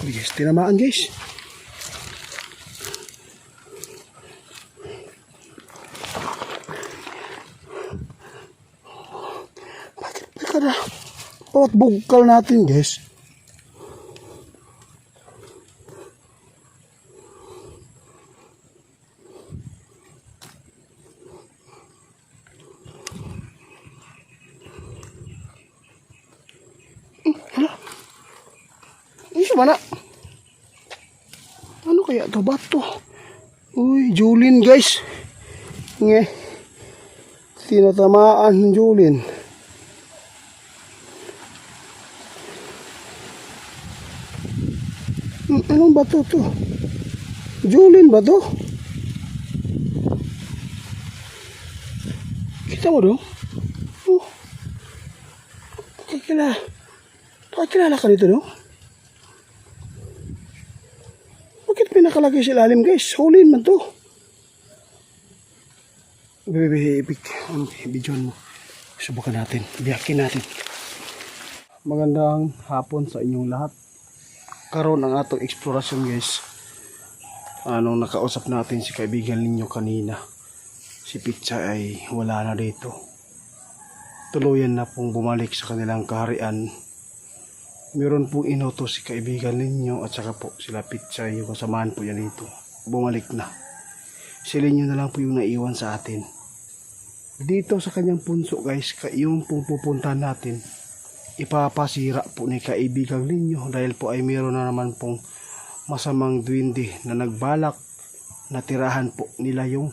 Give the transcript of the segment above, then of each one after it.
Guys, tinamaan guys. Bakit na bawat bugkal natin guys? Mana? Ano kaya ito? Bato. Uy, Julin guys. Nge. Tinatamaan ng Julin. Anong bato to? Julin ba to? Kita mo doon? Oh. Kakilala ka dito doon? Bakit may nakalagay sa ilalim guys? Hulin man to. Video mo. Subukan natin. Biyakin natin. Magandang hapon sa inyong lahat. Karon ang atong eksplorasyon guys. Anong nakausap natin si kaibigan ninyo kanina. Si Pichay ay wala na dito. Tuluyan na pong bumalik sa kanilang kaharian. Meron pong inutos si kaibigan ninyo at saka po sila Pichay, yung kasamahan po yan dito. Bumalik na. Sila nyo na lang po yung naiwan sa atin. Dito sa kanyang punso guys, yung pong pupuntahan natin, ipapasira po ni kaibigan ninyo dahil po ay meron na naman pong masamang duwende na nagbalak na tirahan po nila yung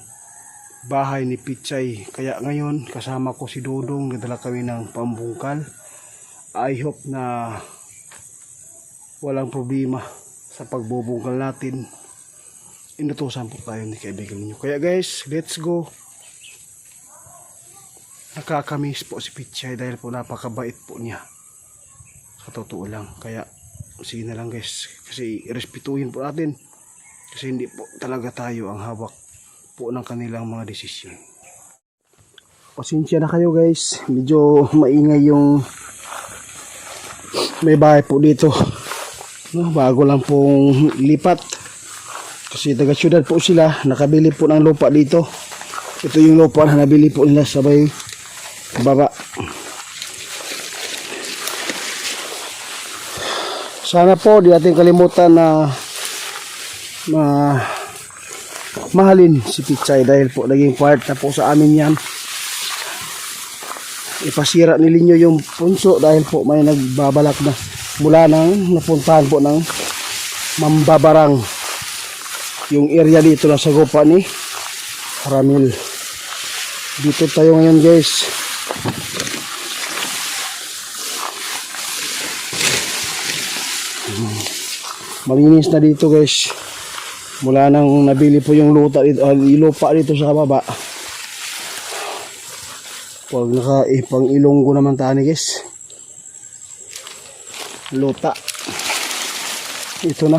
bahay ni Pichay. Kaya ngayon kasama ko si Dodong, nadala kami ng pambungkal. I hope na walang problema sa pagbubungkal natin. Inutusan po tayo ni kaibigan ninyo. Kaya guys, let's go. Nakakamiss po si Pichay dahil po napakabait po niya. Sa totoo lang. Kaya sige na lang guys. Kasi respetuhin po natin. Kasi hindi po talaga tayo ang hawak po ng kanilang mga desisyon. Pasensya na kayo guys. Medyo maingay yung may bahay po dito. No, bago lang pong lipat kasi taga syudad po sila, nakabili po ng lupa dito. Ito yung lupa na nabili po nila sabay baba. Sana po di natin kalimutan na mahalin si Pichay dahil po naging part na po sa amin yan. Ipasira nilinyo yung punso dahil po may nagbabalak na mula nang napuntahan po ng Mambabarang, yung area dito na sa gupa ni Ramil. Dito tayo ngayon guys. Malinis na dito guys. Mula nang nabili po yung lupa dito sa baba. Pag naka-ipang ilonggo naman tayo guys. Luta. Ito na.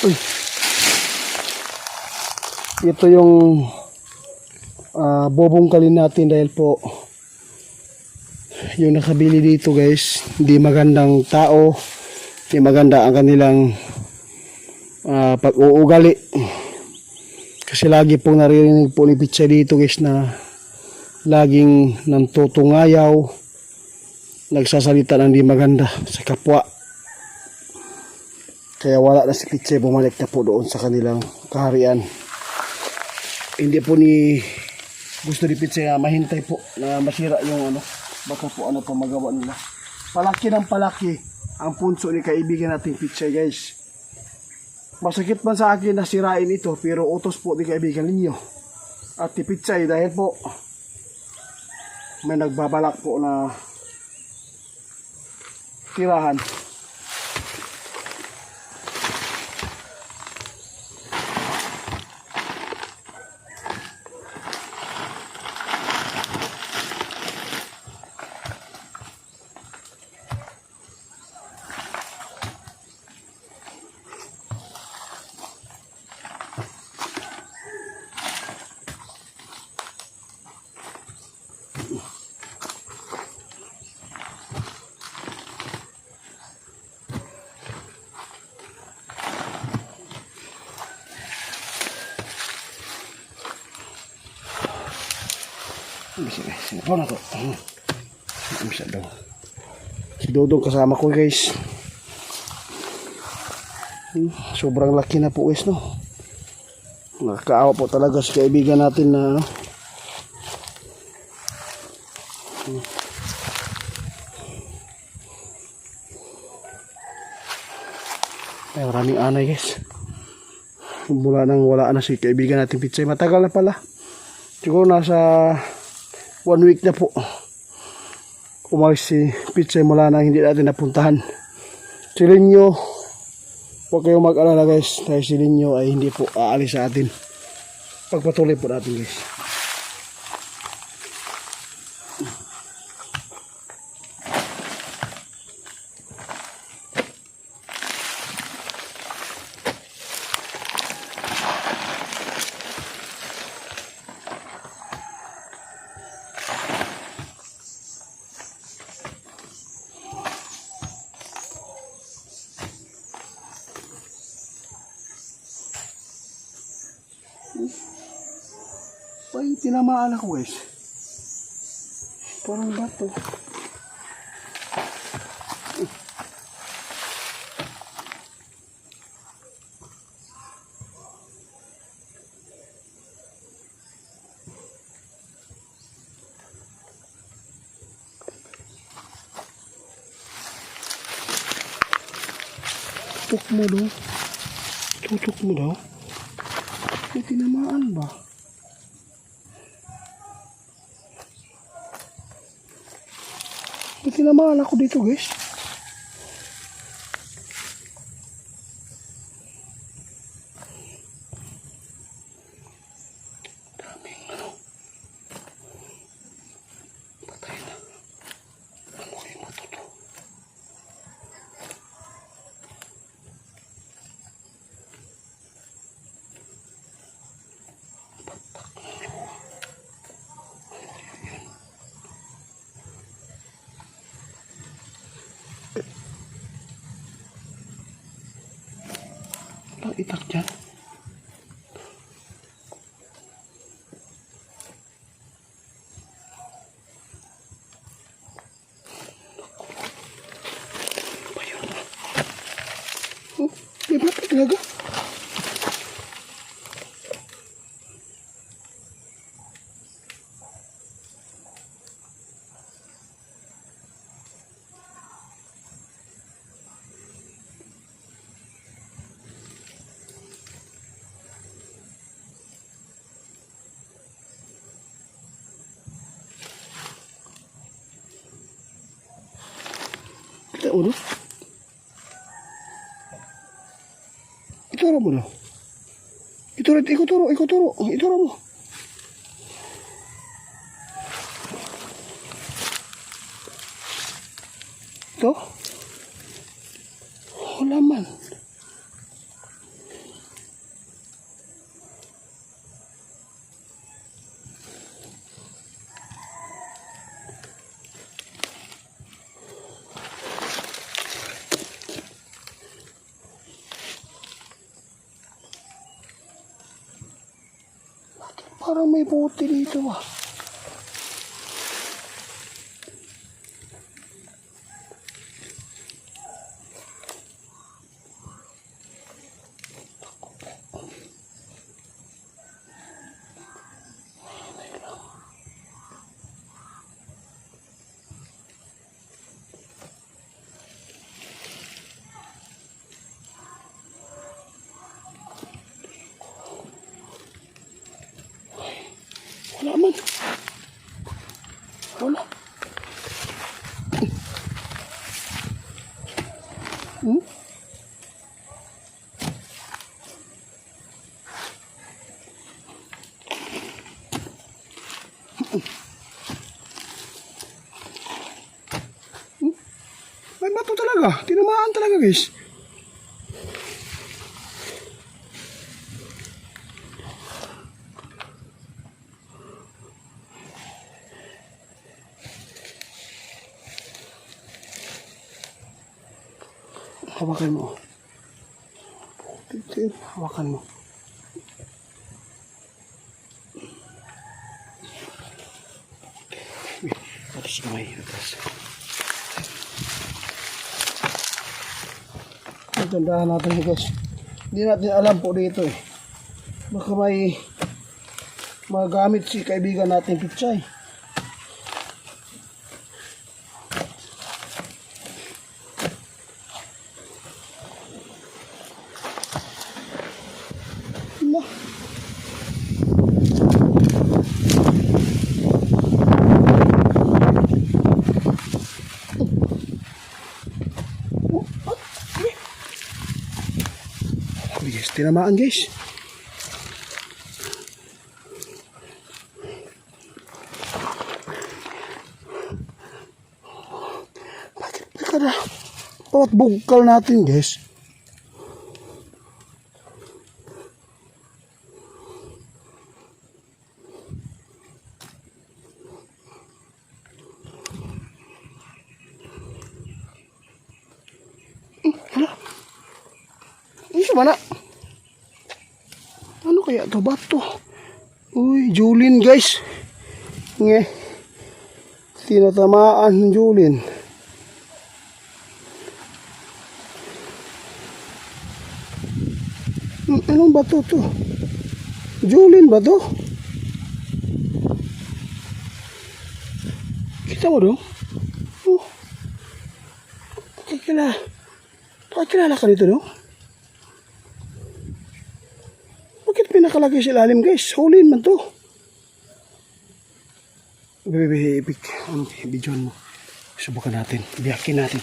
Uy. Ito yung bubungkalin natin dahil po yung nakabili dito guys, hindi magandang tao, hindi maganda ang kanilang pag-uugali. Kasi lagi pong naririnig po ni Pichay dito guys na laging nantutungayaw, nagsasalita ng di maganda sa kapwa. Kaya wala na si Pichay, bumalik na po doon sa kanilang kaharian. Hindi po gusto ni Pichay na mahintay po na masira yung baka po pa magawa nila. Palaki ng palaki ang punso ni kaibigan nating Pichay guys. Masakit man sa akin na sirain ito, pero utos po ni kaibigan ninyo at ni Pichay dahil po may nagbabalak po na tirahan. Sige. Sinapaw na to. Bisa daw. Si Dodong kasama ko guys. Sobrang laki na po guys no. Nakakaawa po talaga si kaibigan natin na ano. Ay, maraming anay guys. Mula nang wala na si kaibigan natin Pitsay. Matagal na pala. Siguro nasa 1 week na po. Umalis si Pitsay mula na hindi natin napuntahan. Si Linyo, huwag kayong mag-alala guys. Dahil si Linyo ay hindi po aalis sa atin. Pagpatuloy po natin guys. Ay, tinamaan ako guys. Parang bato. Tutok mo daw. Tutok mo daw. May tinamaan ba? May tinamaan ako dito guys. Daming ano. Patay na. Ano kayo matuto? Walang itak dyan. Ba yun? Oh, may bata talaga. Kita mo no? Ituro mo no? Ituro mo. Ito? Wala man. Parang may bote dito ah. Wala man. Wala. Hmm? May bato talaga. Tinamaan talaga guys. Hawakan mo. Hawakan mo. may atas. Tandaan natin guys. Hindi natin alam po dito eh. Baka may magamit si kaibigan natin Pichay. Nah. Guys, tinamaan guys. Bakit na bawat bungkal natin guys? Hala. Isa ba na? Ano kaya ito? Bato. Uy, Julin guys. Nge. Tinatamaan ng Julin. Anong bato to? Julin ba to? Kita mo dong? Oh. Pakikilala ka dito dong? Bakit pinakalagay sa ilalim guys? Hulin man to. Bebe, bidyon mo. Subukan natin. Biyakin natin.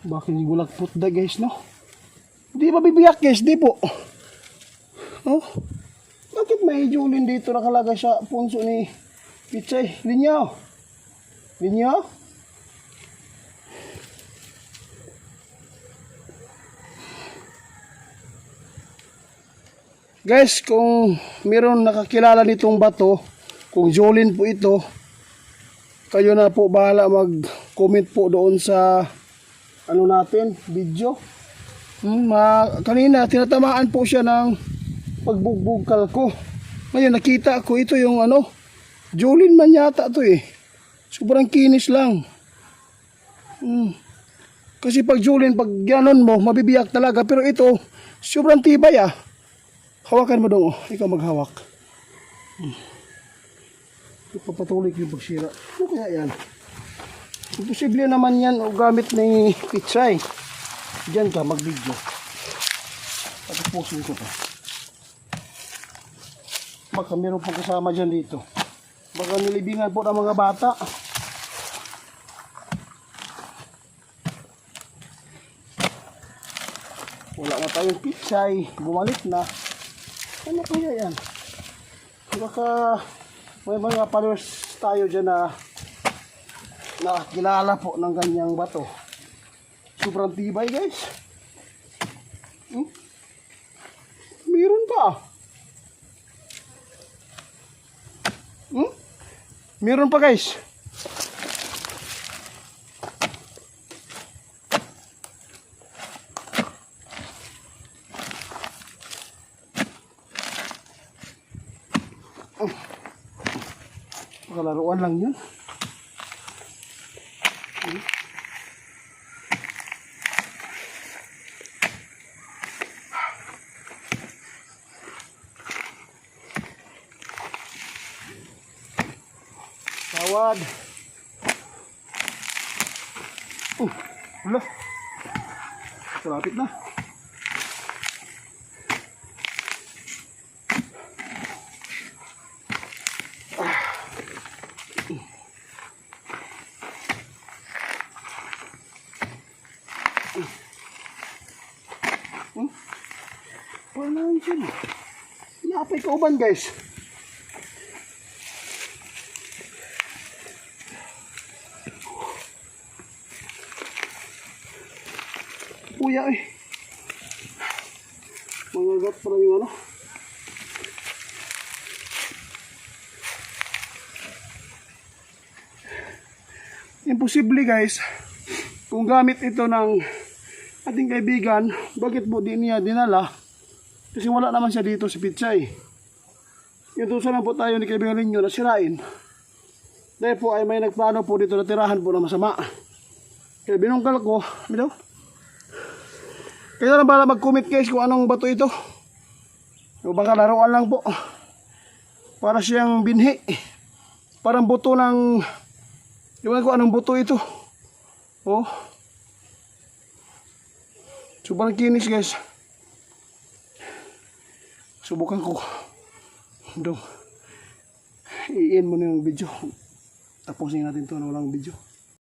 Bakit gulagpot da guys no? Di ba bibiyak guys? Di po. Oh? Bakit may Julin dito nakalagay sa punso ni Pichay? Linyaw. Linyaw? Guys, kung meron nakakilala nitong bato, kung Julin po ito, kayo na po bahala mag-comment po doon sa ano natin, video. Kanina tinatamaan po siya ng pagbugbugkal ko. Ngayon nakita ko ito yung ano, Julin man yata to eh. Sobrang kinis lang. Kasi pag Julin, pag ganon mo, mabibiyak talaga. Pero ito, sobrang tibay ah. Hawakan mo dong, oh. Ikaw maghawak. Ipapatuloy ko yung pagsira. Ano kaya yan? Imposible naman yan o gamit ni Pichay. Diyan ka mag-video. Patapusin ko pa. Baka meron pang kasama dyan dito. Baka nilibingan po ng mga bata. Wala na tayong Pichay. Bumalik na. Ano kaya yan? Baka may mga followers tayo dyan na nakakilala po ng ganyang bato. Sobrang tibay guys. Meron pa. Meron pa guys. Makalaruan lang yun. Tawad. Wala. Malapit na. Wala lang dyan. Yapay kauban guys. Kuya eh. Mangagat pa lang yung ano. Imposible guys, kung gamit ito ng ating kaibigan, bakit po di niya dinala? Kasi wala naman siya dito si Pitsay. Iutusan lang po tayo ni kaibigan ninyo na sirain. Dahil po ay may nagplano po dito na tirahan po na masama. Kaya binungkal ko, bitaw. Kaya na bala mag-comment guys kung anong bato ito. O baka laruan lang po. Para siyang binhi. Parang buto ng... Iwan ko anong buto ito. Oh. Sobrang kinis guys. Subukan ko. Dong. I-end mo na yung video. Tapusin natin to na walang video.